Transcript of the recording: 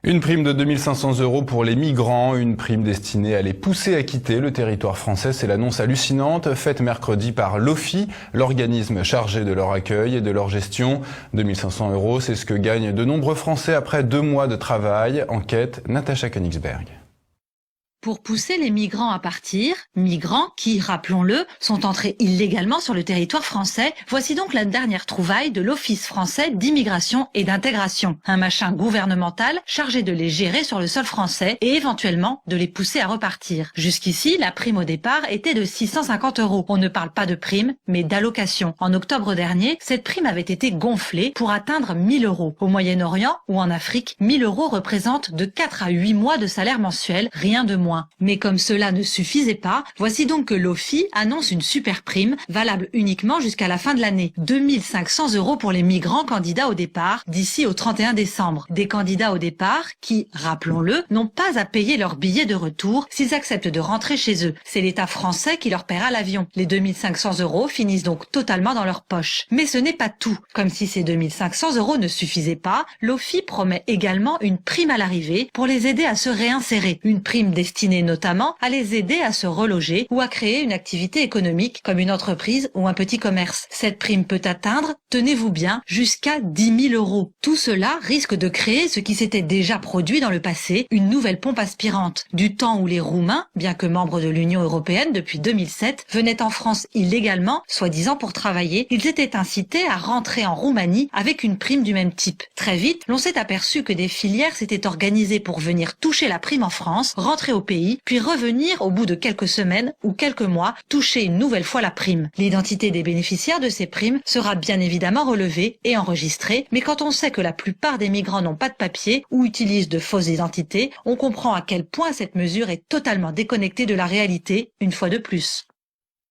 Une prime de 2 500 € pour les migrants, une prime destinée à les pousser à quitter le territoire français. C'est l'annonce hallucinante faite mercredi par l'OFII, l'organisme chargé de leur accueil et de leur gestion. 2 500 €, c'est ce que gagnent de nombreux Français après 2 mois de travail. Enquête, Natacha Königsberg. Pour pousser les migrants à partir, migrants qui, rappelons-le, sont entrés illégalement sur le territoire français, voici donc la dernière trouvaille de l'Office français d'immigration et d'intégration. Un machin gouvernemental chargé de les gérer sur le sol français et éventuellement de les pousser à repartir. Jusqu'ici, la prime au départ était de 650 €. On ne parle pas de prime, mais d'allocation. En octobre dernier, cette prime avait été gonflée pour atteindre 1 000 €. Au Moyen-Orient ou en Afrique, 1 000 € représentent de 4 à 8 mois de salaire mensuel, rien de moins. Mais comme cela ne suffisait pas, voici donc que l'OFII annonce une super prime, valable uniquement jusqu'à la fin de l'année. 2 500 € pour les migrants candidats au départ, d'ici au 31 décembre. Des candidats au départ qui, rappelons-le, n'ont pas à payer leur billet de retour s'ils acceptent de rentrer chez eux. C'est l'État français qui leur paiera l'avion. Les 2 500 € finissent donc totalement dans leur poche. Mais ce n'est pas tout. Comme si ces 2 500 € ne suffisaient pas, l'OFII promet également une prime à l'arrivée pour les aider à se réinsérer. Une prime destinée notamment à les aider à se reloger ou à créer une activité économique comme une entreprise ou un petit commerce. Cette prime peut atteindre, tenez-vous bien, jusqu'à 10 000 €. Tout cela risque de créer ce qui s'était déjà produit dans le passé, une nouvelle pompe aspirante. Du temps où les Roumains, bien que membres de l'Union européenne depuis 2007, venaient en France illégalement, soi-disant pour travailler, ils étaient incités à rentrer en Roumanie avec une prime du même type. Très vite, l'on s'est aperçu que des filières s'étaient organisées pour venir toucher la prime en France, rentrer au pays, puis revenir au bout de quelques semaines ou quelques mois, toucher une nouvelle fois la prime. L'identité des bénéficiaires de ces primes sera bien évidemment relevée et enregistrée, mais quand on sait que la plupart des migrants n'ont pas de papier ou utilisent de fausses identités, on comprend à quel point cette mesure est totalement déconnectée de la réalité, une fois de plus.